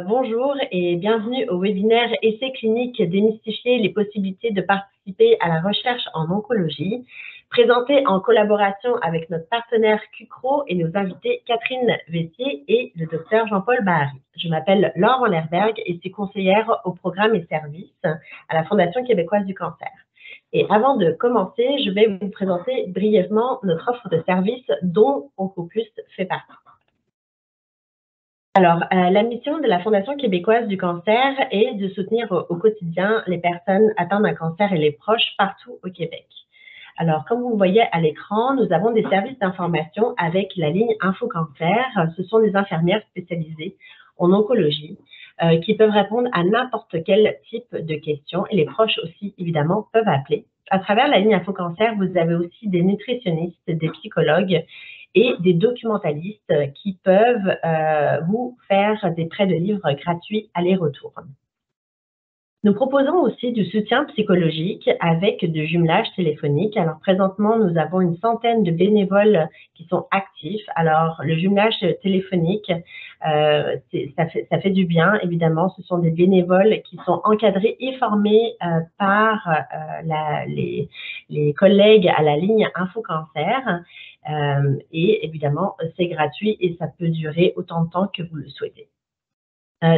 Bonjour et bienvenue au webinaire Essais cliniques démystifier les possibilités de participer à la recherche en oncologie, présenté en collaboration avec notre partenaire Cucro et nos invités Catherine Vessier et le docteur Jean-Paul Bahary. Je m'appelle Laure Vanlerberg et suis conseillère au programme et services à la Fondation québécoise du cancer. Et avant de commencer, je vais vous présenter brièvement notre offre de services dont Oncopus fait partie. Alors, la mission de la Fondation québécoise du cancer est de soutenir au quotidien les personnes atteintes d'un cancer et les proches partout au Québec. Alors, comme vous le voyez à l'écran, nous avons des services d'information avec la ligne InfoCancer. Ce sont des infirmières spécialisées en oncologie qui peuvent répondre à n'importe quel type de questions et les proches aussi, évidemment, peuvent appeler. À travers la ligne InfoCancer, vous avez aussi des nutritionnistes, des psychologues et des documentalistes qui peuvent vous faire des prêts de livres gratuits aller-retour. Nous proposons aussi du soutien psychologique avec du jumelage téléphonique. Alors présentement, nous avons une centaine de bénévoles qui sont actifs. Alors le jumelage téléphonique, ça fait du bien, évidemment. Ce sont des bénévoles qui sont encadrés et formés par les collègues à la ligne InfoCancer. Et évidemment, c'est gratuit et ça peut durer autant de temps que vous le souhaitez.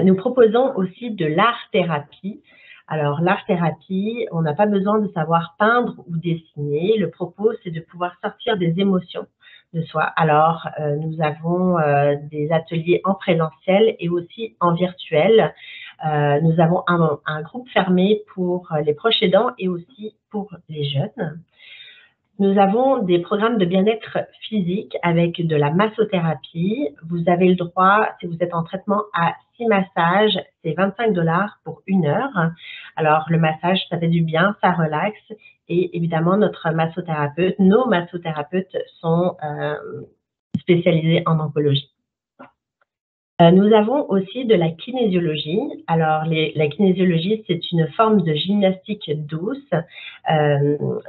Nous proposons aussi de l'art-thérapie. Alors, l'art-thérapie, on n'a pas besoin de savoir peindre ou dessiner. Le propos, c'est de pouvoir sortir des émotions de soi. Alors, nous avons des ateliers en présentiel et aussi en virtuel. Nous avons un groupe fermé pour les proches aidants et aussi pour les jeunes. Nous avons des programmes de bien-être physique avec de la massothérapie. Vous avez le droit, si vous êtes en traitement, à 6 massages, c'est 25 $ pour 1 heure. Alors, le massage, ça fait du bien, ça relaxe. Et évidemment, nos massothérapeutes sont spécialisés en oncologie. Nous avons aussi de la kinésiologie. Alors, la kinésiologie, c'est une forme de gymnastique douce.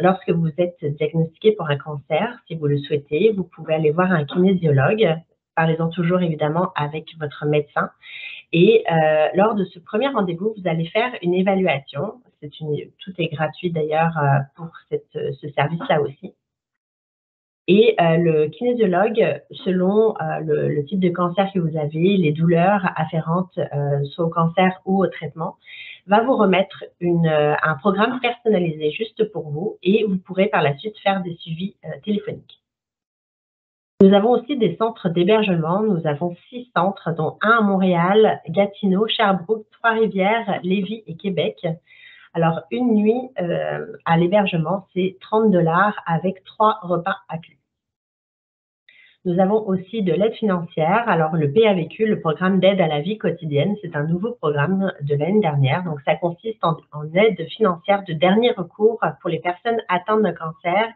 Lorsque vous êtes diagnostiqué pour un cancer, si vous le souhaitez, vous pouvez aller voir un kinésiologue. Parlez-en toujours évidemment avec votre médecin. Et lors de ce premier rendez-vous, vous allez faire une évaluation. Tout est gratuit d'ailleurs pour ce service-là aussi. Et le kinésiologue, selon le type de cancer que vous avez, les douleurs afférentes soit au cancer ou au traitement, va vous remettre un programme personnalisé juste pour vous et vous pourrez par la suite faire des suivis téléphoniques. Nous avons aussi des centres d'hébergement. Nous avons 6 centres, dont un à Montréal, Gatineau, Sherbrooke, Trois-Rivières, Lévis et Québec. Alors, une nuit à l'hébergement, c'est 30 $ avec 3 repas inclus. Nous avons aussi de l'aide financière. Alors, le PAVQ, le programme d'aide à la vie quotidienne, c'est un nouveau programme de l'année dernière. Donc, ça consiste en aide financière de dernier recours pour les personnes atteintes de cancer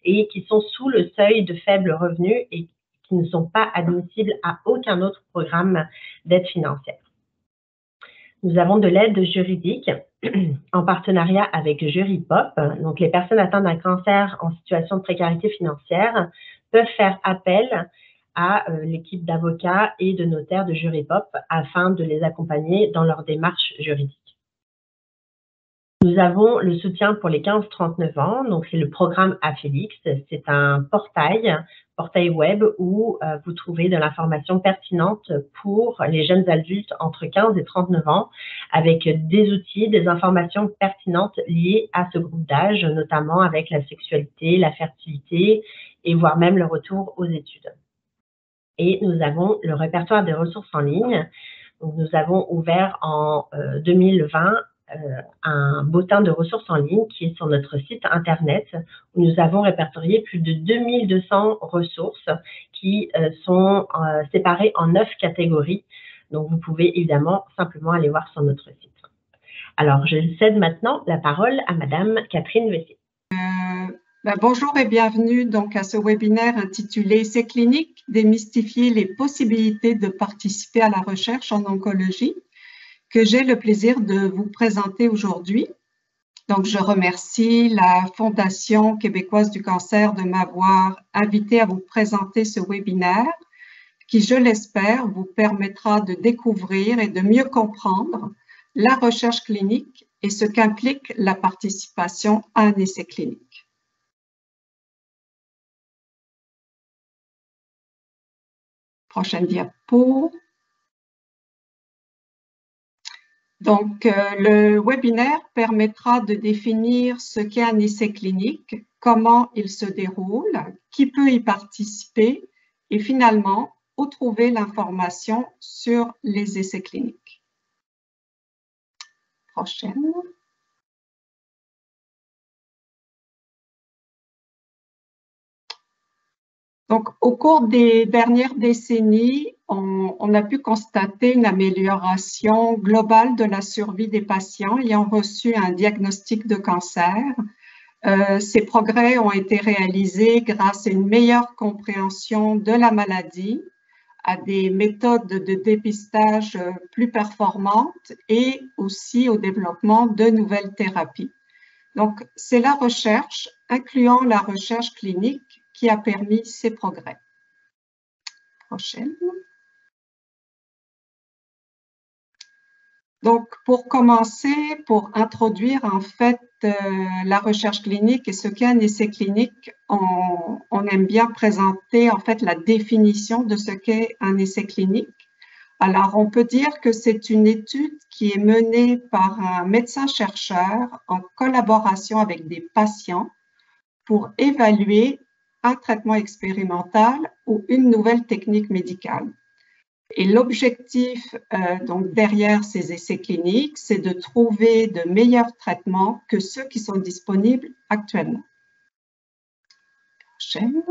et qui sont sous le seuil de faible revenu et qui ne sont pas admissibles à aucun autre programme d'aide financière. Nous avons de l'aide juridique en partenariat avec Juripop. Donc, les personnes atteintes d'un cancer en situation de précarité financière peuvent faire appel à l'équipe d'avocats et de notaires de Juripop afin de les accompagner dans leur démarche juridique. Nous avons le soutien pour les 15-39 ans, donc c'est le programme Afélix. C'est un portail web où vous trouvez de l'information pertinente pour les jeunes adultes entre 15 et 39 ans avec des outils, des informations pertinentes liées à ce groupe d'âge, notamment avec la sexualité, la fertilité et voire même le retour aux études. Et nous avons le répertoire des ressources en ligne. Donc, nous avons ouvert en 2020 un bottin de ressources en ligne qui est sur notre site internet où nous avons répertorié plus de 2200 ressources qui sont séparées en 9 catégories. Donc, vous pouvez évidemment simplement aller voir sur notre site. Alors, je cède maintenant la parole à Madame Catherine Vessier. Bonjour et bienvenue donc à ce webinaire intitulé « Essais cliniques, démystifier les possibilités de participer à la recherche en oncologie » que j'ai le plaisir de vous présenter aujourd'hui. Donc, je remercie la Fondation québécoise du cancer de m'avoir invité à vous présenter ce webinaire qui, je l'espère, vous permettra de découvrir et de mieux comprendre la recherche clinique et ce qu'implique la participation à un essai clinique. Prochaine diapo. Donc, le webinaire permettra de définir ce qu'est un essai clinique, comment il se déroule, qui peut y participer et finalement, où trouver l'information sur les essais cliniques. Prochaine. Donc, au cours des dernières décennies, on a pu constater une amélioration globale de la survie des patients ayant reçu un diagnostic de cancer. Ces progrès ont été réalisés grâce à une meilleure compréhension de la maladie, à des méthodes de dépistage plus performantes et aussi au développement de nouvelles thérapies. Donc, c'est la recherche, incluant la recherche clinique, qui a permis ces progrès. Prochaine. Donc, pour commencer, pour introduire en fait la recherche clinique et ce qu'est un essai clinique, on aime bien présenter en fait la définition de ce qu'est un essai clinique. Alors, on peut dire que c'est une étude qui est menée par un médecin-chercheur en collaboration avec des patients pour évaluer un traitement expérimental ou une nouvelle technique médicale. Et l'objectif donc derrière ces essais cliniques, c'est de trouver de meilleurs traitements que ceux qui sont disponibles actuellement. Prochaine.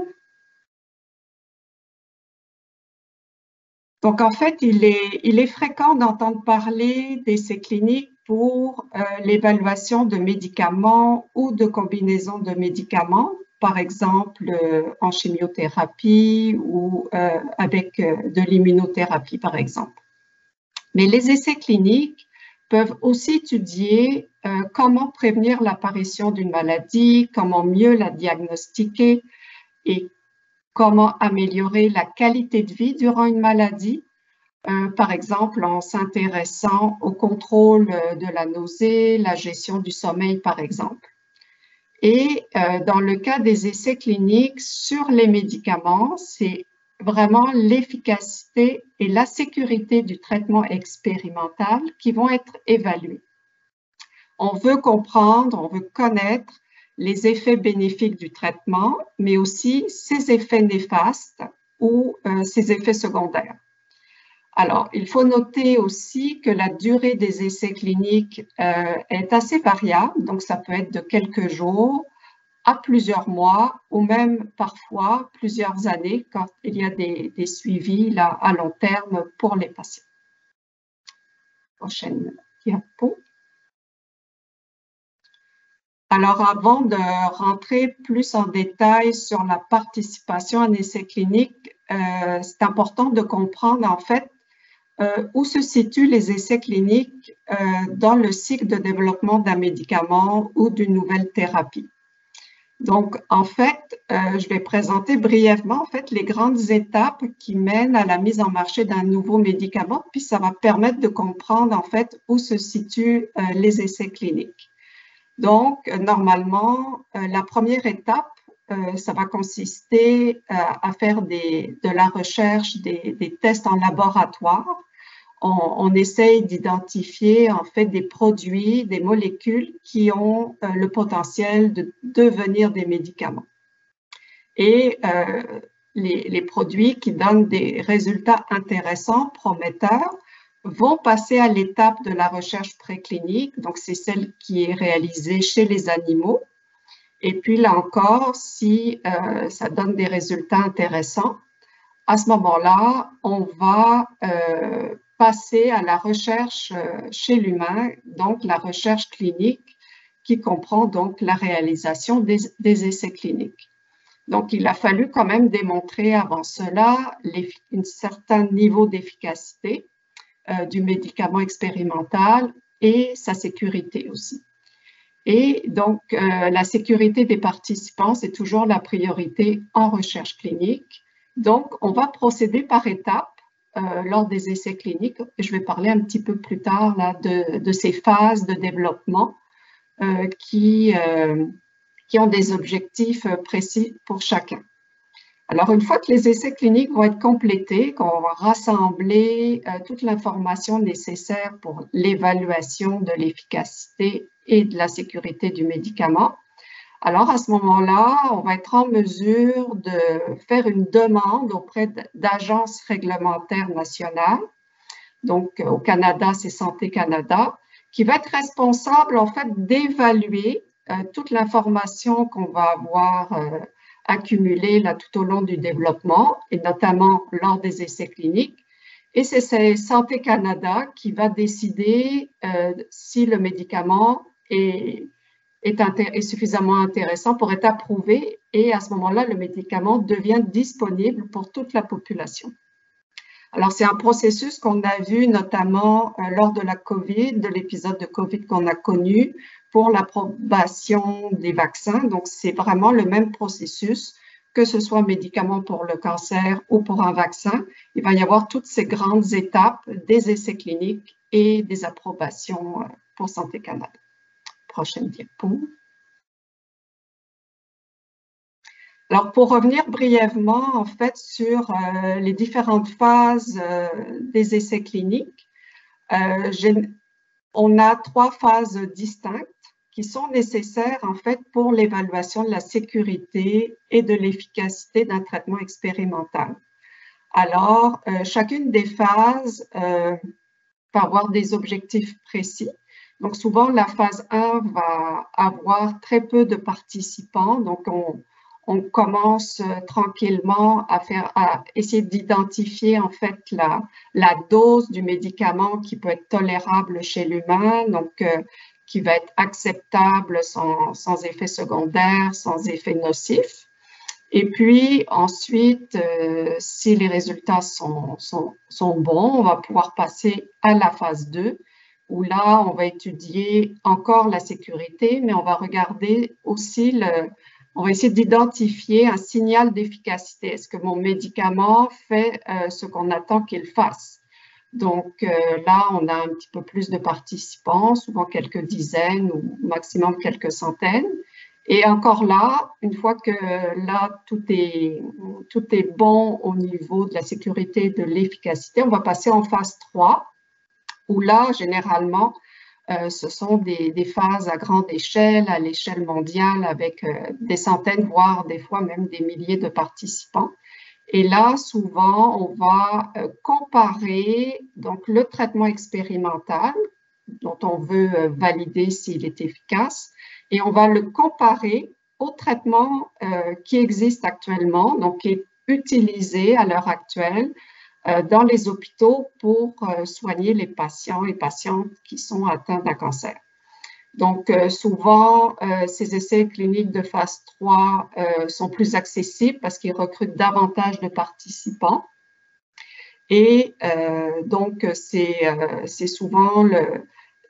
Donc en fait, il est fréquent d'entendre parler d'essais cliniques pour l'évaluation de médicaments ou de combinaisons de médicaments, par exemple en chimiothérapie ou avec de l'immunothérapie, par exemple. Mais les essais cliniques peuvent aussi étudier comment prévenir l'apparition d'une maladie, comment mieux la diagnostiquer et comment améliorer la qualité de vie durant une maladie, par exemple en s'intéressant au contrôle de la nausée, la gestion du sommeil, par exemple. Et dans le cas des essais cliniques sur les médicaments, c'est vraiment l'efficacité et la sécurité du traitement expérimental qui vont être évalués. On veut comprendre, on veut connaître les effets bénéfiques du traitement, mais aussi ses effets néfastes ou ses effets secondaires. Alors, il faut noter aussi que la durée des essais cliniques est assez variable, donc ça peut être de quelques jours à plusieurs mois ou même parfois plusieurs années quand il y a des suivis là, à long terme pour les patients. Prochaine diapo. Alors, avant de rentrer plus en détail sur la participation à un essai clinique, c'est important de comprendre en fait où se situent les essais cliniques dans le cycle de développement d'un médicament ou d'une nouvelle thérapie. Donc, en fait, je vais présenter brièvement en fait, les grandes étapes qui mènent à la mise en marché d'un nouveau médicament, puis ça va permettre de comprendre en fait où se situent les essais cliniques. Donc, normalement, la première étape, ça va consister à faire de la recherche, des tests en laboratoire. On essaye d'identifier en fait des produits, des molécules qui ont le potentiel de devenir des médicaments. Et les produits qui donnent des résultats intéressants, prometteurs, vont passer à l'étape de la recherche préclinique, donc c'est celle qui est réalisée chez les animaux. Et puis là encore, si ça donne des résultats intéressants, à ce moment-là, on va passer à la recherche chez l'humain, donc la recherche clinique qui comprend donc la réalisation des essais cliniques. Donc, il a fallu quand même démontrer avant cela un certain niveau d'efficacité du médicament expérimental et sa sécurité aussi. Et donc, la sécurité des participants, c'est toujours la priorité en recherche clinique. Donc, on va procéder par étapes lors des essais cliniques. Je vais parler un petit peu plus tard là, de ces phases de développement qui ont des objectifs précis pour chacun. Alors, une fois que les essais cliniques vont être complétés, qu'on va rassembler toute l'information nécessaire pour l'évaluation de l'efficacité et de la sécurité du médicament, alors à ce moment-là, on va être en mesure de faire une demande auprès d'agences réglementaires nationales. Donc, au Canada, c'est Santé Canada, qui va être responsable en fait d'évaluer toute l'information qu'on va avoir accumulée là tout au long du développement et notamment lors des essais cliniques. Et c'est Santé Canada qui va décider si le médicament est suffisamment intéressant pour être approuvé et à ce moment-là, le médicament devient disponible pour toute la population. Alors, c'est un processus qu'on a vu notamment lors de la COVID, de l'épisode de COVID qu'on a connu pour l'approbation des vaccins. Donc, c'est vraiment le même processus, que ce soit un médicament pour le cancer ou pour un vaccin. Il va y avoir toutes ces grandes étapes des essais cliniques et des approbations pour Santé Canada. Prochaine diapo. Alors, pour revenir brièvement, en fait, sur les différentes phases des essais cliniques, on a 3 phases distinctes qui sont nécessaires, en fait, pour l'évaluation de la sécurité et de l'efficacité d'un traitement expérimental. Alors, chacune des phases va avoir des objectifs précis. Donc, souvent, la phase 1 va avoir très peu de participants. Donc, on commence tranquillement à essayer d'identifier en fait la dose du médicament qui peut être tolérable chez l'humain, donc qui va être acceptable sans effet secondaire, sans effet nocif. Et puis ensuite, si les résultats sont bons, on va pouvoir passer à la phase 2, où là, on va étudier encore la sécurité, mais on va regarder aussi on va essayer d'identifier un signal d'efficacité. Est-ce que mon médicament fait ce qu'on attend qu'il fasse? Donc là, on a un petit peu plus de participants, souvent quelques dizaines ou maximum quelques centaines. Et encore là, une fois que là, tout est bon au niveau de la sécurité et de l'efficacité, on va passer en phase 3, où là, généralement, ce sont des phases à grande échelle, à l'échelle mondiale, avec des centaines, voire des fois même des milliers de participants. Et là, souvent, on va comparer donc, le traitement expérimental, dont on veut valider s'il est efficace, et on va le comparer au traitement qui existe actuellement, donc qui est utilisé à l'heure actuelle dans les hôpitaux pour soigner les patients et patientes qui sont atteints d'un cancer. Donc, souvent, ces essais cliniques de phase 3 sont plus accessibles parce qu'ils recrutent davantage de participants. Et donc, c'est souvent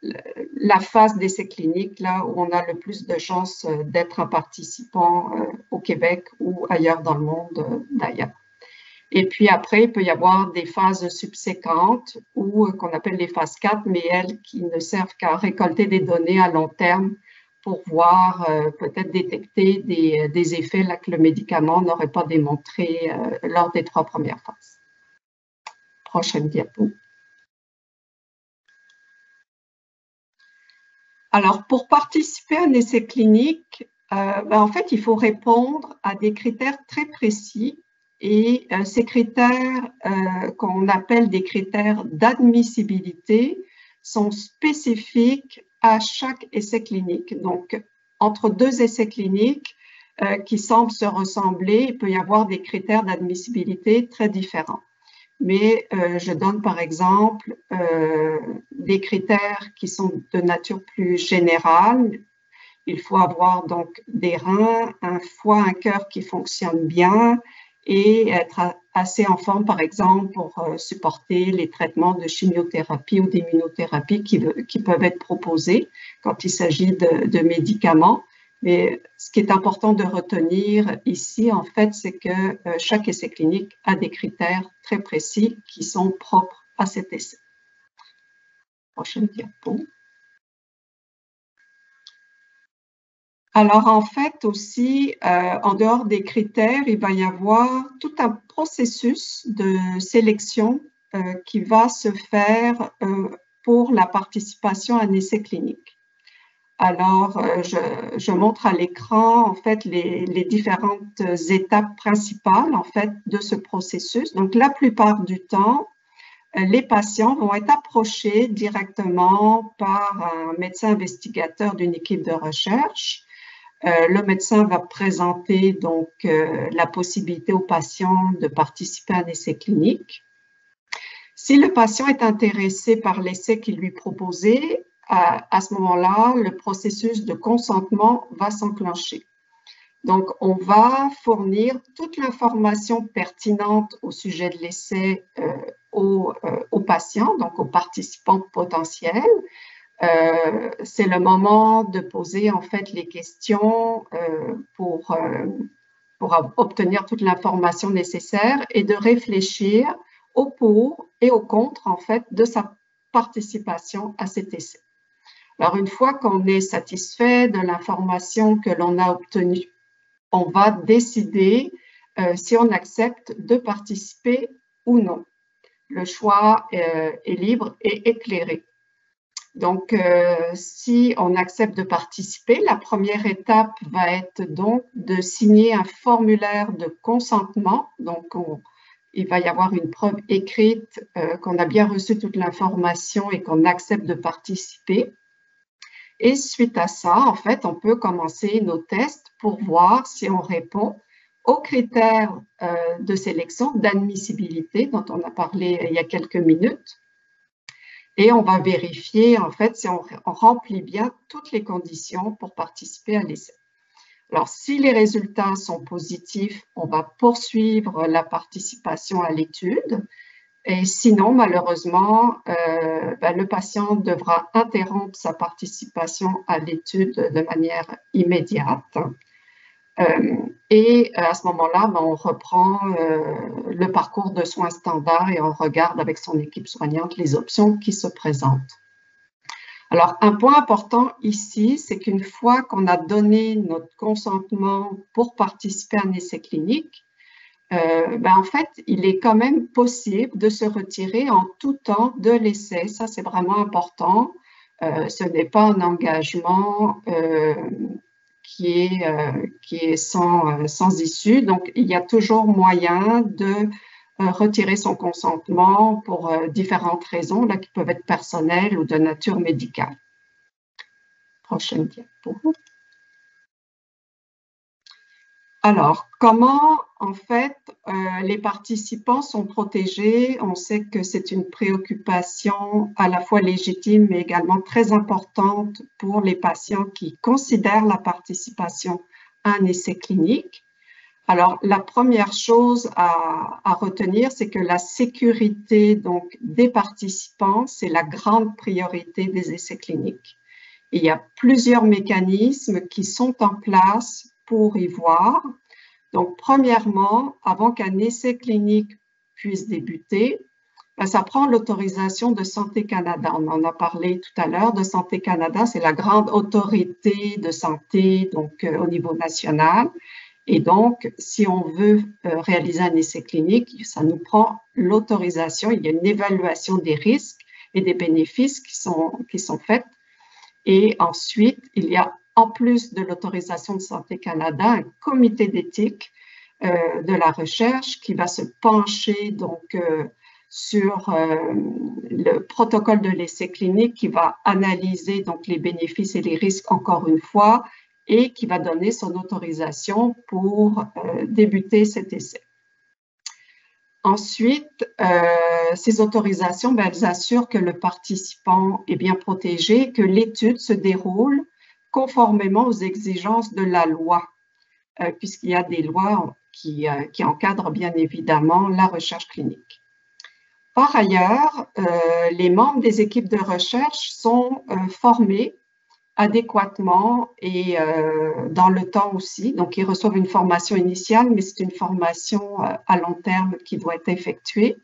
la phase d'essai clinique là où on a le plus de chances d'être un participant au Québec ou ailleurs dans le monde d'ailleurs. Et puis après, il peut y avoir des phases subséquentes ou qu'on appelle les phases 4, mais elles qui ne servent qu'à récolter des données à long terme pour voir, peut-être détecter des effets là, que le médicament n'aurait pas démontré lors des 3 premières phases. Prochaine diapo. Alors, pour participer à un essai clinique, en fait, il faut répondre à des critères très précis. Et ces critères qu'on appelle des critères d'admissibilité sont spécifiques à chaque essai clinique. Donc, entre 2 essais cliniques qui semblent se ressembler, il peut y avoir des critères d'admissibilité très différents. Mais je donne par exemple des critères qui sont de nature plus générale. Il faut avoir donc des reins, un foie, un cœur qui fonctionnent bien, et être assez en forme, par exemple, pour supporter les traitements de chimiothérapie ou d'immunothérapie qui peuvent être proposés quand il s'agit de médicaments. Mais ce qui est important de retenir ici, en fait, c'est que chaque essai clinique a des critères très précis qui sont propres à cet essai. Prochaine diapo. Alors, en fait, aussi, en dehors des critères, il va y avoir tout un processus de sélection qui va se faire pour la participation à un essai clinique. Alors, je montre à l'écran, en fait, les différentes étapes principales, en fait, de ce processus. Donc, la plupart du temps, les patients vont être approchés directement par un médecin investigateur d'une équipe de recherche. Le médecin va présenter donc la possibilité aux patients de participer à un essai clinique. Si le patient est intéressé par l'essai qui lui est proposé, à ce moment-là, le processus de consentement va s'enclencher. Donc, on va fournir toute l'information pertinente au sujet de l'essai aux patients, donc aux participants potentiels. C'est le moment de poser en fait les questions pour obtenir toute l'information nécessaire et de réfléchir au pour et au contre en fait de sa participation à cet essai. Alors, une fois qu'on est satisfait de l'information que l'on a obtenue, on va décider si on accepte de participer ou non. Le choix est libre et éclairé. Donc, si on accepte de participer, la première étape va être donc de signer un formulaire de consentement. Donc, il va y avoir une preuve écrite qu'on a bien reçu toute l'information et qu'on accepte de participer. Et suite à ça, en fait, on peut commencer nos tests pour voir si on répond aux critères de sélection d'admissibilité dont on a parlé il y a quelques minutes. Et on va vérifier, en fait, si on remplit bien toutes les conditions pour participer à l'essai. Alors, si les résultats sont positifs, on va poursuivre la participation à l'étude. Et sinon, malheureusement, le patient devra interrompre sa participation à l'étude de manière immédiate. Et à ce moment-là, on reprend le parcours de soins standard et on regarde avec son équipe soignante les options qui se présentent. Alors, un point important ici, c'est qu'une fois qu'on a donné notre consentement pour participer à un essai clinique, en fait, il est quand même possible de se retirer en tout temps de l'essai. Ça, c'est vraiment important. Ce n'est pas un engagement qui est sans issue. Donc, il y a toujours moyen de retirer son consentement pour différentes raisons là, qui peuvent être personnelles ou de nature médicale. Prochaine diapo. Alors, comment, en fait, les participants sont protégés? On sait que c'est une préoccupation à la fois légitime, mais également très importante pour les patients qui considèrent la participation à un essai clinique. Alors, la première chose à retenir, c'est que la sécurité donc, des participants, c'est la grande priorité des essais cliniques. Il y a plusieurs mécanismes qui sont en place pour y voir. Donc, premièrement, avant qu'un essai clinique puisse débuter, ça prend l'autorisation de Santé Canada. On en a parlé tout à l'heure de Santé Canada, c'est la grande autorité de santé donc, au niveau national. Et donc, si on veut réaliser un essai clinique, ça nous prend l'autorisation. Il y a une évaluation des risques et des bénéfices qui sont faites. Et ensuite, il y a, en plus de l'autorisation de Santé Canada, un comité d'éthique de la recherche qui va se pencher donc, sur le protocole de l'essai clinique, qui va analyser donc, les bénéfices et les risques encore une fois, et qui va donner son autorisation pour débuter cet essai. Ensuite, ces autorisations, elles assurent que le participant est bien protégé, que l'étude se déroule conformément aux exigences de la loi, puisqu'il y a des lois qui encadrent bien évidemment la recherche clinique. Par ailleurs, les membres des équipes de recherche sont formés adéquatement et dans le temps aussi. Donc, ils reçoivent une formation initiale, mais c'est une formation à long terme qui doit être effectuée.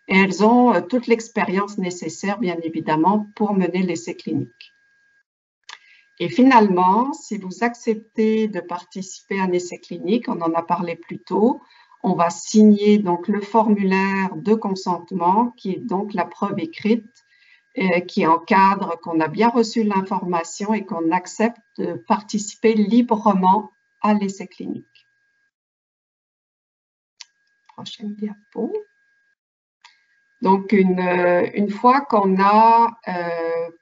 Et elles ont toute l'expérience nécessaire, bien évidemment, pour mener l'essai clinique. Et finalement, si vous acceptez de participer à un essai clinique, on en a parlé plus tôt, on va signer donc le formulaire de consentement, qui est donc la preuve écrite, qui encadre qu'on a bien reçu l'information et qu'on accepte de participer librement à l'essai clinique. Prochaine diapo. Donc, une fois qu'on a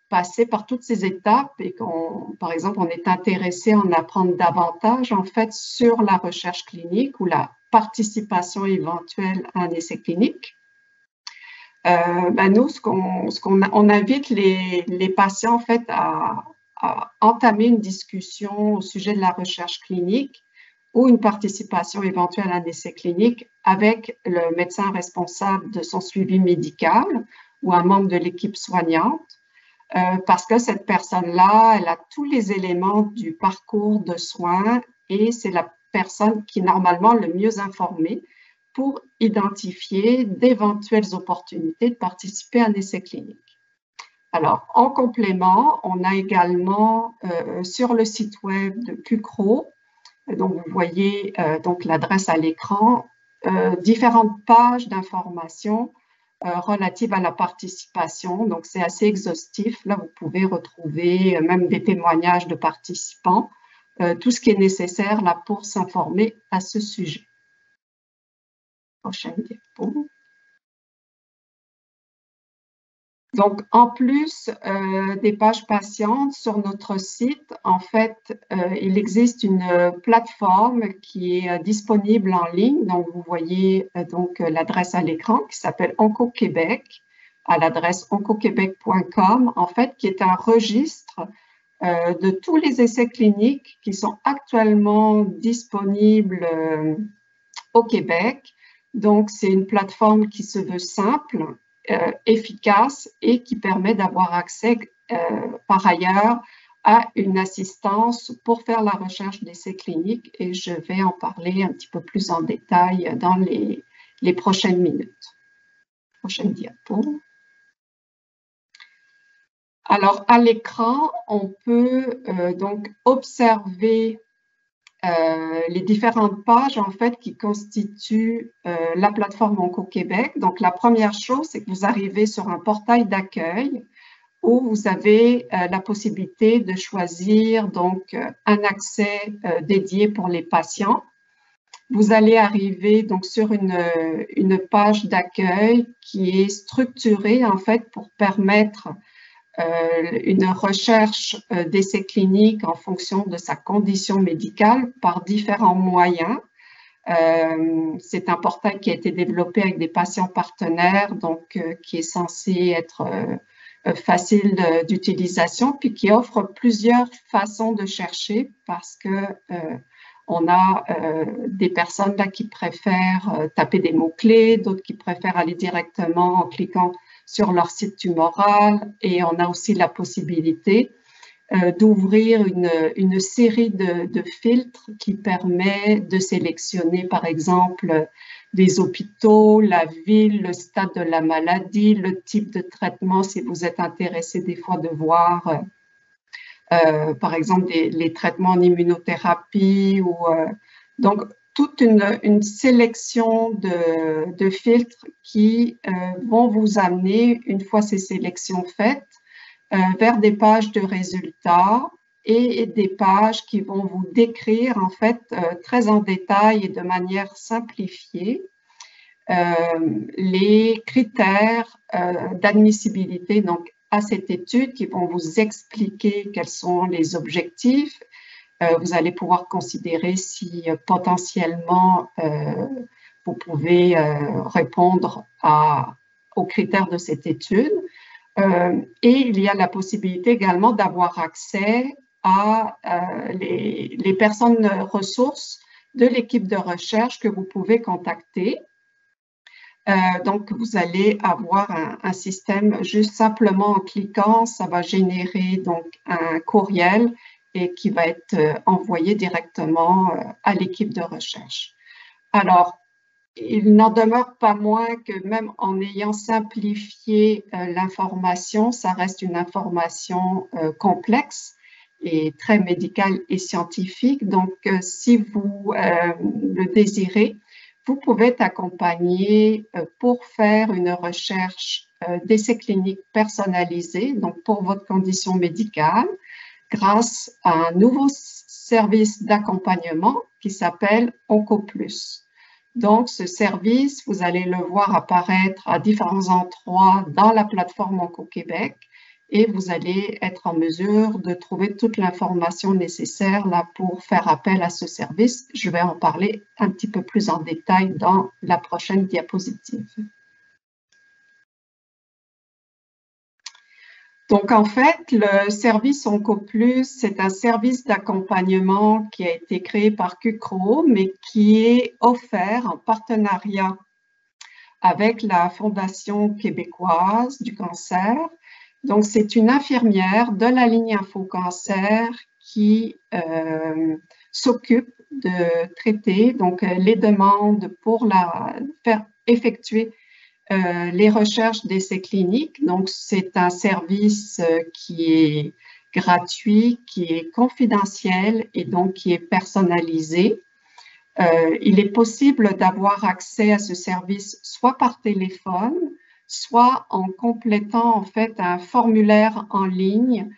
passé par toutes ces étapes et qu'on, par exemple, on est intéressé à en apprendre davantage, en fait, sur la recherche clinique ou la participation éventuelle à un essai clinique, nous, on invite les patients, en fait, à entamer une discussion au sujet de la recherche clinique ou une participation éventuelle à un essai clinique avec le médecin responsable de son suivi médical ou un membre de l'équipe soignante, parce que cette personne-là, elle a tous les éléments du parcours de soins et c'est la personne qui est normalement le mieux informée pour identifier d'éventuelles opportunités de participer à un essai clinique. Alors, en complément, on a également sur le site web de QCRO, donc vous voyez donc l'adresse à l'écran, différentes pages d'informations relatives à la participation. Donc, c'est assez exhaustif. Là, vous pouvez retrouver même des témoignages de participants, tout ce qui est nécessaire là pour s'informer à ce sujet. Prochaine diapo. Donc, en plus des pages patientes sur notre site, en fait, il existe une plateforme qui est disponible en ligne. Donc, vous voyez donc l'adresse à l'écran qui s'appelle OncoQuébec, à l'adresse oncoquebec.com, en fait, qui est un registre de tous les essais cliniques qui sont actuellement disponibles au Québec. Donc, c'est une plateforme qui se veut simple, efficace et qui permet d'avoir accès par ailleurs à une assistance pour faire la recherche d'essais cliniques et je vais en parler un petit peu plus en détail dans les prochaines minutes. Prochaine diapo. Alors, à l'écran, on peut donc observer les différentes pages en fait qui constituent la plateforme OncoQuébec. Donc, la première chose, c'est que vous arrivez sur un portail d'accueil où vous avez la possibilité de choisir donc un accès dédié pour les patients. Vous allez arriver donc sur une page d'accueil qui est structurée en fait pour permettre une recherche d'essais cliniques en fonction de sa condition médicale par différents moyens. C'est un portail qui a été développé avec des patients partenaires, donc qui est censé être facile d'utilisation, puis qui offre plusieurs façons de chercher parce que on a des personnes là qui préfèrent taper des mots-clés, d'autres qui préfèrent aller directement en cliquant sur leur site tumoral et on a aussi la possibilité d'ouvrir une série de filtres qui permet de sélectionner par exemple les hôpitaux, la ville, le stade de la maladie, le type de traitement si vous êtes intéressé des fois de voir par exemple les traitements en immunothérapie ou donc toute une sélection de filtres qui vont vous amener, une fois ces sélections faites, vers des pages de résultats et des pages qui vont vous décrire en fait très en détail et de manière simplifiée les critères d'admissibilité donc à cette étude qui vont vous expliquer quels sont les objectifs. Vous allez pouvoir considérer si potentiellement vous pouvez répondre aux critères de cette étude. Et il y a la possibilité également d'avoir accès à les personnes ressources de l'équipe de recherche que vous pouvez contacter Donc, vous allez avoir un système, juste simplement en cliquant, ça va générer donc un courriel et qui va être envoyé directement à l'équipe de recherche. Alors, il n'en demeure pas moins que même en ayant simplifié l'information, ça reste une information complexe et très médicale et scientifique. Donc, si vous le désirez, vous pouvez être accompagné pour faire une recherche d'essais cliniques personnalisés, donc pour votre condition médicale, grâce à un nouveau service d'accompagnement qui s'appelle OncoPlus. Donc, ce service, vous allez le voir apparaître à différents endroits dans la plateforme OncoQuébec et vous allez être en mesure de trouver toute l'information nécessaire là pour faire appel à ce service. Je vais en parler un petit peu plus en détail dans la prochaine diapositive. Donc, en fait, le service OncoPlus, c'est un service d'accompagnement qui a été créé par QCRO, mais qui est offert en partenariat avec la Fondation québécoise du cancer. Donc, c'est une infirmière de la ligne Info Cancer qui s'occupe de traiter donc, les demandes pour faire effectuer les recherches d'essais cliniques. Donc, c'est un service qui est gratuit, qui est confidentiel et donc qui est personnalisé. Il est possible d'avoir accès à ce service soit par téléphone, soit en complétant en fait un formulaire en ligne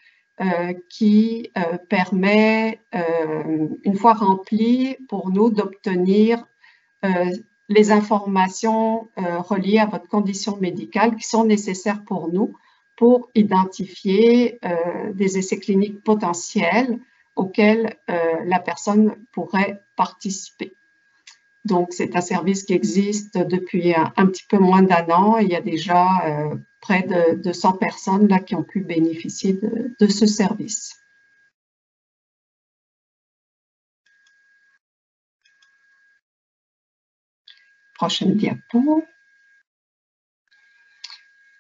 qui permet, une fois rempli, pour nous d'obtenir les informations reliées à votre condition médicale qui sont nécessaires pour nous pour identifier des essais cliniques potentiels auxquels la personne pourrait participer. Donc, c'est un service qui existe depuis un petit peu moins d'un an. Il y a déjà près de 100 personnes là, qui ont pu bénéficier de ce service. Prochaine diapo.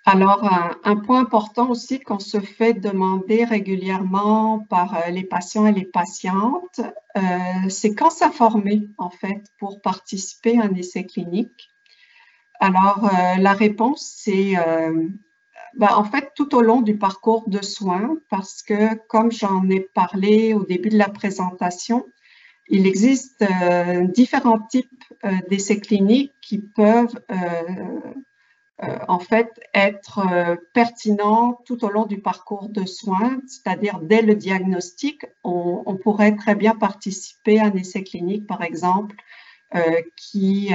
Alors, un point important aussi qu'on se fait demander régulièrement par les patients et les patientes, c'est quand s'informer en fait pour participer à un essai clinique. Alors, la réponse, c'est en fait tout au long du parcours de soins, parce que comme j'en ai parlé au début de la présentation, il existe différents types d'essais cliniques qui peuvent en fait, être pertinent tout au long du parcours de soins, c'est-à-dire dès le diagnostic, on pourrait très bien participer à un essai clinique, par exemple, qui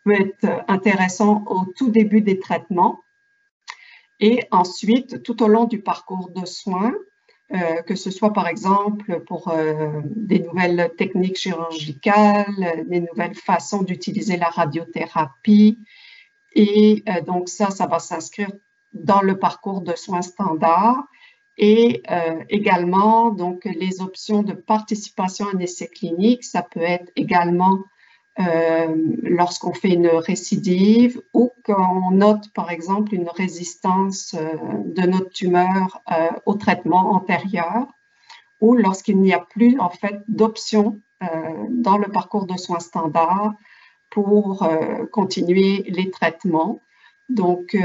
peut être intéressant au tout début des traitements. Et ensuite, tout au long du parcours de soins, que ce soit par exemple pour des nouvelles techniques chirurgicales, des nouvelles façons d'utiliser la radiothérapie. Et donc ça va s'inscrire dans le parcours de soins standard. Et également, donc, les options de participation à un essai clinique, ça peut être également lorsqu'on fait une récidive ou qu'on note, par exemple, une résistance de notre tumeur au traitement antérieur, ou lorsqu'il n'y a plus, en fait, d'options dans le parcours de soins standard pour continuer les traitements. Donc,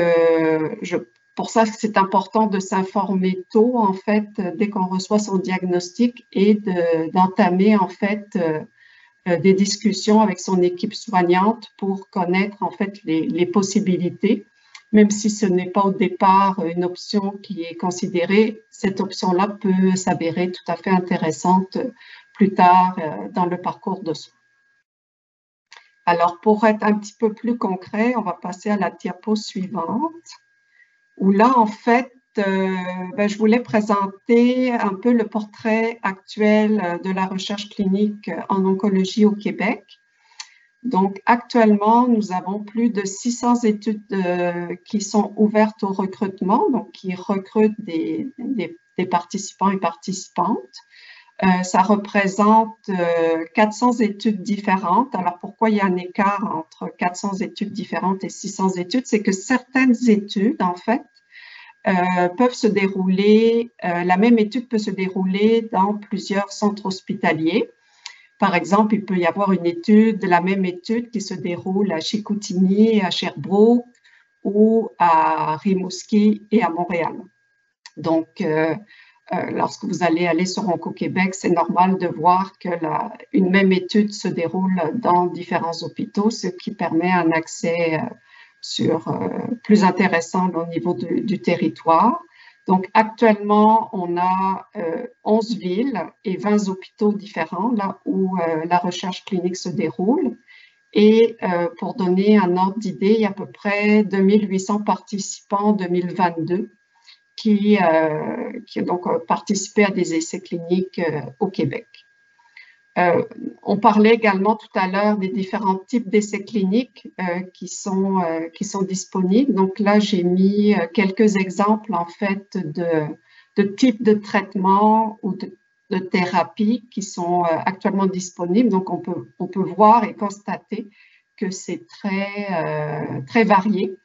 pour ça, c'est important de s'informer tôt, en fait, dès qu'on reçoit son diagnostic et d'entamer, en fait, des discussions avec son équipe soignante pour connaître en fait les possibilités, même si ce n'est pas au départ une option qui est considérée, cette option-là peut s'avérer tout à fait intéressante plus tard dans le parcours de soins. Alors, pour être un petit peu plus concret, on va passer à la diapo suivante, où là, en fait, je voulais présenter un peu le portrait actuel de la recherche clinique en oncologie au Québec. Donc, actuellement, nous avons plus de 600 études qui sont ouvertes au recrutement, donc qui recrutent des participants et participantes. Ça représente 400 études différentes. Alors, pourquoi il y a un écart entre 400 études différentes et 600 études? C'est que certaines études, en fait, peuvent se dérouler, la même étude peut se dérouler dans plusieurs centres hospitaliers. Par exemple, il peut y avoir la même étude qui se déroule à Chicoutimi, à Sherbrooke ou à Rimouski et à Montréal. Donc, lorsque vous allez aller sur Onco-Québec, c'est normal de voir que une même étude se déroule dans différents hôpitaux, ce qui permet un accès plus intéressant au niveau du territoire. Donc, actuellement, on a 11 villes et 20 hôpitaux différents là où la recherche clinique se déroule. Et pour donner un ordre d'idée, il y a à peu près 2800 participants en 2022 qui ont donc participé à des essais cliniques au Québec. On parlait également tout à l'heure des différents types d'essais cliniques qui sont disponibles. Donc là, j'ai mis quelques exemples en fait de types de traitements ou de thérapies qui sont actuellement disponibles. Donc on peut voir et constater que c'est très varié.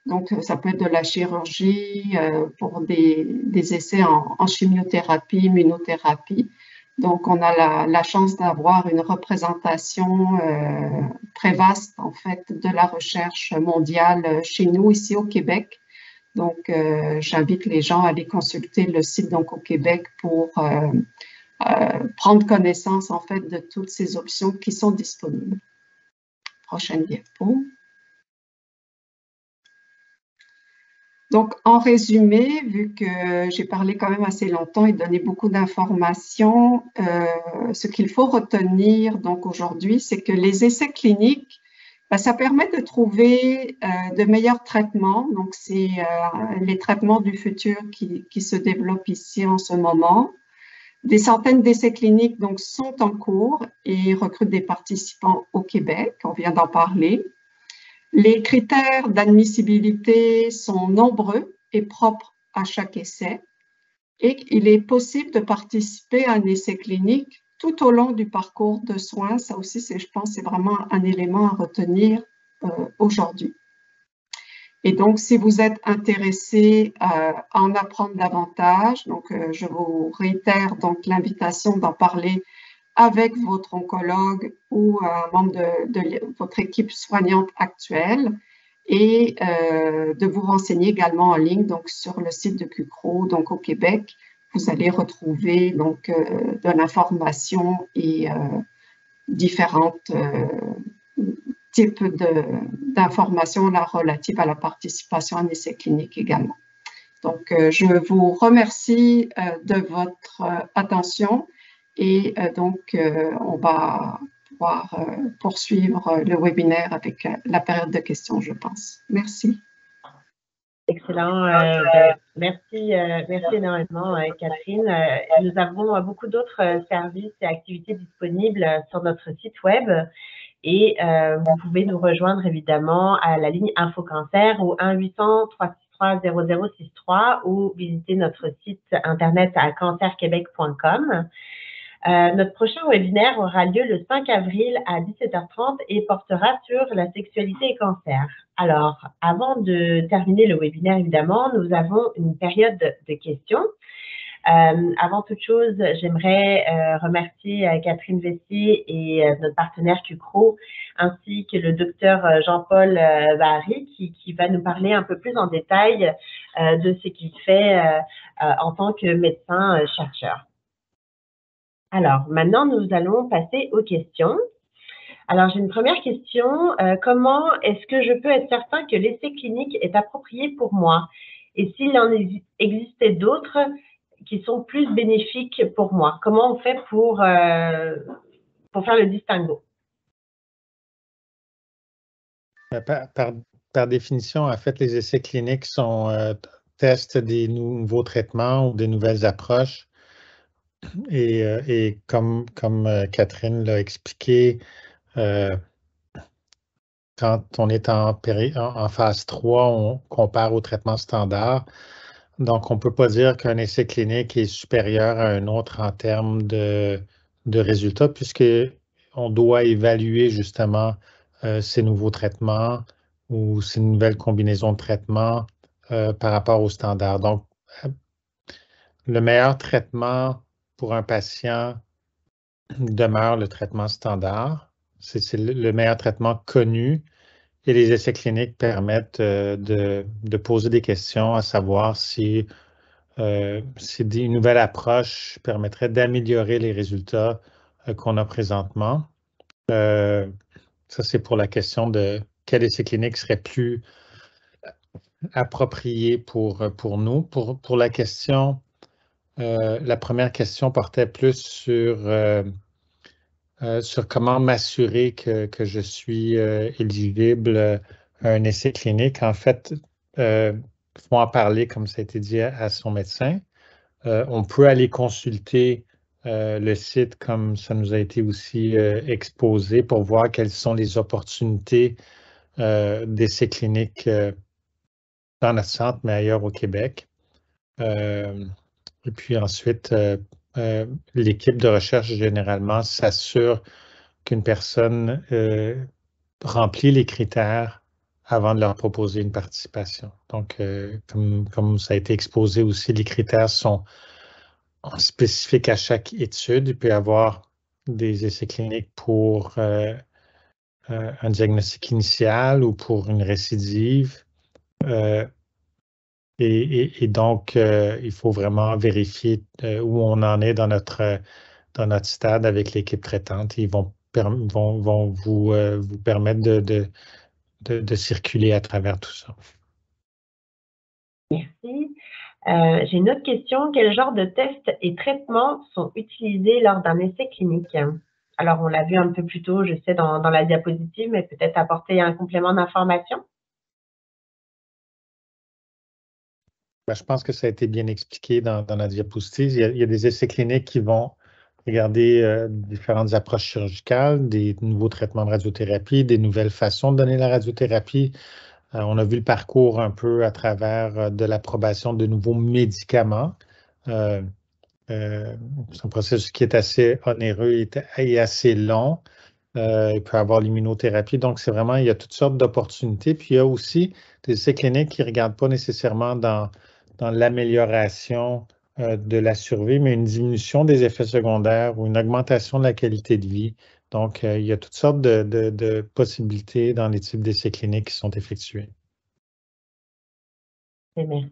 Donc ça peut être de la chirurgie pour des essais en chimiothérapie, immunothérapie. Donc, on a la chance d'avoir une représentation très vaste, en fait, de la recherche mondiale chez nous, ici au Québec. Donc, j'invite les gens à aller consulter le site d'Onco-Québec pour prendre connaissance, en fait, de toutes ces options qui sont disponibles. Prochaine diapo. Donc, en résumé, vu que j'ai parlé quand même assez longtemps et donné beaucoup d'informations, ce qu'il faut retenir donc aujourd'hui, c'est que les essais cliniques, ça permet de trouver de meilleurs traitements. Donc, c'est les traitements du futur qui se développent ici en ce moment. Des centaines d'essais cliniques donc, sont en cours et recrutent des participants au Québec. On vient d'en parler. Les critères d'admissibilité sont nombreux et propres à chaque essai et il est possible de participer à un essai clinique tout au long du parcours de soins. Ça aussi, je pense, c'est vraiment un élément à retenir aujourd'hui. Et donc, si vous êtes intéressé à en apprendre davantage, donc je vous réitère donc l'invitation d'en parler avec votre oncologue ou un membre de votre équipe soignante actuelle et de vous renseigner également en ligne donc sur le site de QCRO, donc au Québec. Vous allez retrouver donc de l'information et différents types d'informations relatives à la participation à un essai clinique également. Donc, je vous remercie de votre attention. Et donc, on va pouvoir poursuivre le webinaire avec la période de questions, je pense. Merci. Excellent. Merci énormément, Catherine. Nous avons beaucoup d'autres services et activités disponibles sur notre site web. Et vous pouvez nous rejoindre évidemment à la ligne InfoCancer au 1-800-363-0063 ou visiter notre site internet à cancerquebec.com. Notre prochain webinaire aura lieu le 5 avril à 17h30 et portera sur la sexualité et cancer. Alors, avant de terminer le webinaire, évidemment, nous avons une période de questions. Avant toute chose, j'aimerais remercier Catherine Vessier et notre partenaire QCRO, ainsi que le docteur Jean-Paul Bahary, qui va nous parler un peu plus en détail de ce qu'il fait en tant que médecin-chercheur. Alors, maintenant, nous allons passer aux questions. Alors, j'ai une première question. Comment est-ce que je peux être certain que l'essai clinique est approprié pour moi? Et s'il en existait d'autres qui sont plus bénéfiques pour moi? Comment on fait pour faire le distinguo? Par définition, en fait, les essais cliniques testent des nouveaux traitements ou des nouvelles approches. Et comme Catherine l'a expliqué, quand on est en phase 3, on compare au traitement standard. Donc, on ne peut pas dire qu'un essai clinique est supérieur à un autre en termes de résultats, puisqu'on doit évaluer justement ces nouveaux traitements ou ces nouvelles combinaisons de traitements par rapport aux standards. Donc, le meilleur traitement pour un patient demeure le traitement standard. C'est le meilleur traitement connu et les essais cliniques permettent de poser des questions à savoir si une nouvelle approche permettrait d'améliorer les résultats qu'on a présentement. Ça, c'est pour la question de quel essai clinique serait plus approprié pour nous. Pour la question, la première question portait plus sur comment m'assurer que je suis éligible à un essai clinique. En fait, il faut en parler, comme ça a été dit, à son médecin. On peut aller consulter le site comme ça nous a été aussi exposé pour voir quelles sont les opportunités d'essais cliniques dans notre centre, mais ailleurs au Québec. Et puis ensuite, l'équipe de recherche généralement s'assure qu'une personne remplit les critères avant de leur proposer une participation. Donc, comme ça a été exposé aussi, les critères sont spécifiques à chaque étude. Il peut y avoir des essais cliniques pour un diagnostic initial ou pour une récidive. Et donc, il faut vraiment vérifier où on en est dans notre stade avec l'équipe traitante. Ils vont vous permettre de circuler à travers tout ça. Merci. J'ai une autre question. Quel genre de tests et traitements sont utilisés lors d'un essai clinique? Alors, on l'a vu un peu plus tôt, je sais, dans la diapositive, mais peut-être apporter un complément d'information? Je pense que ça a été bien expliqué dans la diapositive. Il y a des essais cliniques qui vont regarder différentes approches chirurgicales, des nouveaux traitements de radiothérapie, des nouvelles façons de donner la radiothérapie. On a vu le parcours un peu à travers de l'approbation de nouveaux médicaments. C'est un processus qui est assez onéreux et assez long. Il peut y avoir l'immunothérapie. Donc, c'est vraiment, il y a toutes sortes d'opportunités. Puis, il y a aussi des essais cliniques qui ne regardent pas nécessairement dans l'amélioration de la survie, mais une diminution des effets secondaires ou une augmentation de la qualité de vie. Donc, il y a toutes sortes de possibilités dans les types d'essais cliniques qui sont effectués. Merci.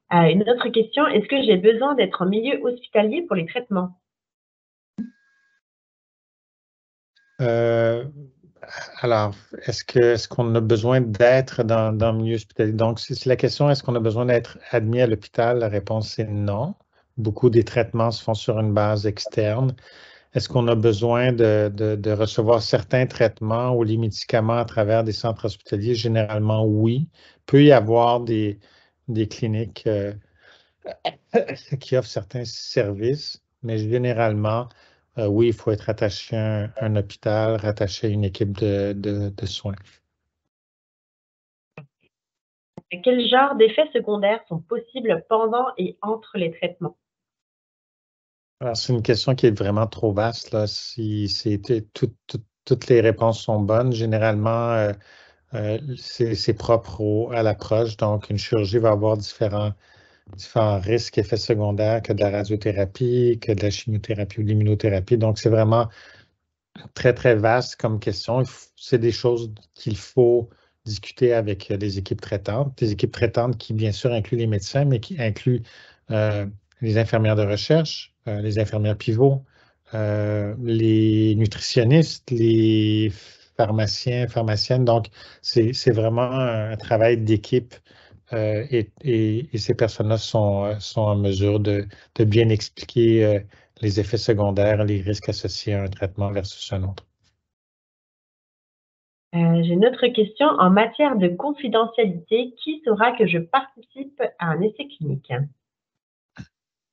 Une autre question, est-ce que j'ai besoin d'être en milieu hospitalier pour les traitements? Alors, est-ce qu'on a besoin d'être dans le milieu hospitalier? Donc, si la question, est-ce qu'on a besoin d'être admis à l'hôpital? La réponse est non. Beaucoup des traitements se font sur une base externe. Est-ce qu'on a besoin de recevoir certains traitements ou les médicaments à travers des centres hospitaliers? Généralement, oui. Il peut y avoir des cliniques qui offrent certains services, mais généralement, oui, il faut être attaché à un hôpital, rattaché à une équipe de soins. Quel genre d'effets secondaires sont possibles pendant et entre les traitements? Alors, c'est une question qui est vraiment trop vaste, là. Si toutes les réponses sont bonnes, généralement, c'est propre à l'approche. Donc, une chirurgie va avoir différents risques, effets secondaires que de la radiothérapie, que de la chimiothérapie ou de l'immunothérapie. Donc, c'est vraiment très, très vaste comme question. C'est des choses qu'il faut discuter avec les équipes traitantes. Des équipes traitantes qui, bien sûr, incluent les médecins, mais qui incluent les infirmières de recherche, les infirmières pivots, les nutritionnistes, les pharmaciens, pharmaciennes. Donc, c'est vraiment un travail d'équipe et ces personnes-là sont en mesure de bien expliquer les effets secondaires, les risques associés à un traitement versus un autre. J'ai une autre question. En matière de confidentialité, qui saura que je participe à un essai clinique?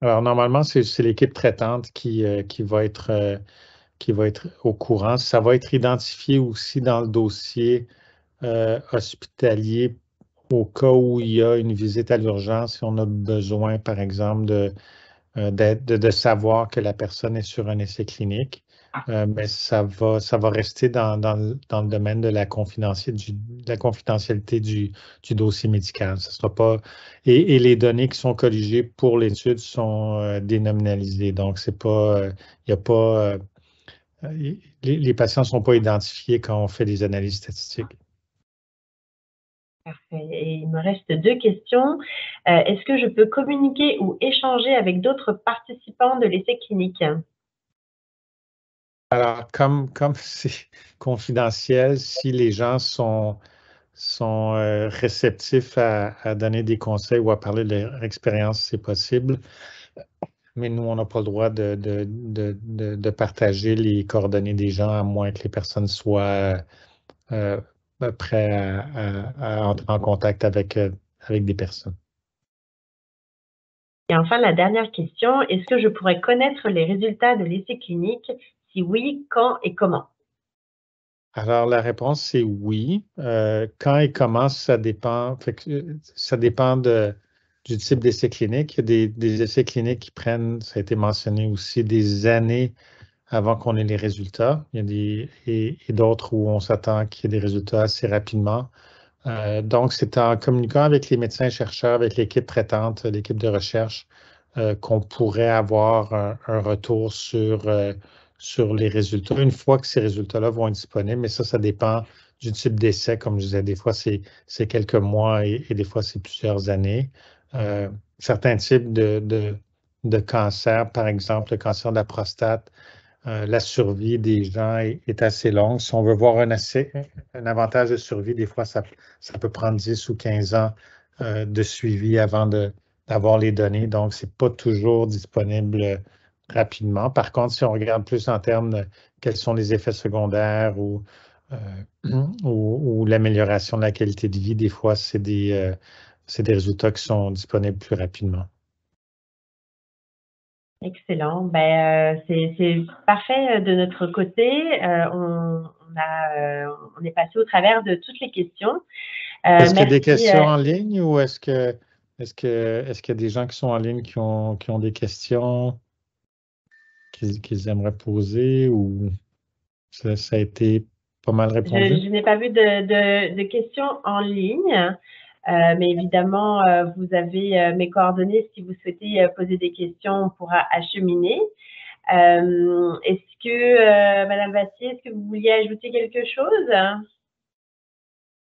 Alors, normalement, c'est l'équipe traitante qui va être au courant. Ça va être identifié aussi dans le dossier hospitalier au cas où il y a une visite à l'urgence, si on a besoin, par exemple, de savoir que la personne est sur un essai clinique, mais ça va rester dans le domaine de la confidentialité du dossier médical. Ça sera pas, et les données qui sont corrigées pour l'étude sont dénominalisées. Donc, c'est pas, il y a pas, les patients ne sont pas identifiés quand on fait des analyses statistiques. Parfait. Et il me reste 2 questions. Est-ce que je peux communiquer ou échanger avec d'autres participants de l'essai clinique? Alors, comme c'est confidentiel, si les gens sont réceptifs à donner des conseils ou à parler de leur expérience, c'est possible. Mais nous, on n'a pas le droit de partager les coordonnées des gens, à moins que les personnes soient euh, prêtes à entrer en contact avec des personnes. Et enfin, la dernière question, est-ce que je pourrais connaître les résultats de l'essai clinique? Si oui, quand et comment? Alors, la réponse, c'est oui. Quand et comment, ça dépend. Ça dépend du type d'essai clinique. Il y a des essais cliniques qui prennent, ça a été mentionné aussi, des années avant qu'on ait les résultats. Il y a et d'autres où on s'attend qu'il y ait des résultats assez rapidement. Donc, c'est en communiquant avec les médecins-chercheurs, avec l'équipe traitante, l'équipe de recherche, qu'on pourrait avoir un retour sur les résultats. Une fois que ces résultats-là vont être disponibles, mais ça dépend du type d'essai. Comme je disais, des fois, c'est quelques mois et des fois, c'est plusieurs années. Certains types de cancers, par exemple, le cancer de la prostate, la survie des gens est assez longue. Si on veut voir un avantage de survie, des fois, ça peut prendre 10 ou 15 ans de suivi avant d'avoir les données. Donc, ce n'est pas toujours disponible rapidement. Par contre, si on regarde plus en termes de quels sont les effets secondaires ou l'amélioration de la qualité de vie, des fois, c'est des résultats qui sont disponibles plus rapidement. Excellent. Ben, c'est parfait de notre côté. On est passé au travers de toutes les questions. Est-ce qu'il y a des Merci. questions en ligne ou est-ce qu'il y a des gens qui sont en ligne qui ont des questions qu'ils aimeraient poser ou ça a été pas mal répondu? Je n'ai pas vu de questions en ligne, mais évidemment, vous avez mes coordonnées. Si vous souhaitez poser des questions, on pourra acheminer. Est-ce que, Madame Bassier, est-ce que vous vouliez ajouter quelque chose?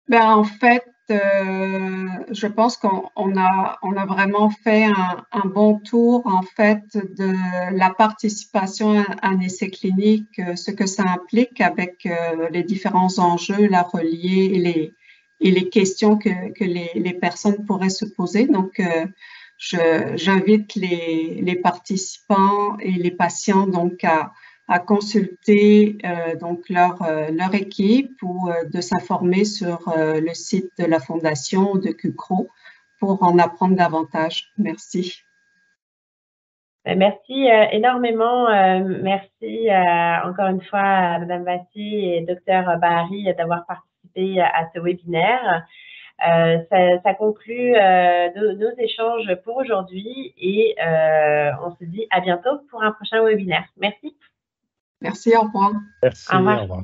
Ben, en fait, je pense qu'on a vraiment fait un bon tour en fait de la participation à un essai clinique, ce que ça implique avec les différents enjeux, la reliée et les questions que les personnes pourraient se poser. Donc, j'invite les participants et les patients donc à consulter donc leur équipe ou de s'informer sur le site de la Fondation de QCRO pour en apprendre davantage. Merci. Merci énormément. Merci encore une fois à Madame Bassier et Dr Bahari d'avoir participé à ce webinaire. Ça conclut nos échanges pour aujourd'hui et on se dit à bientôt pour un prochain webinaire. Merci. Merci, au revoir. Merci, Au revoir. au revoir.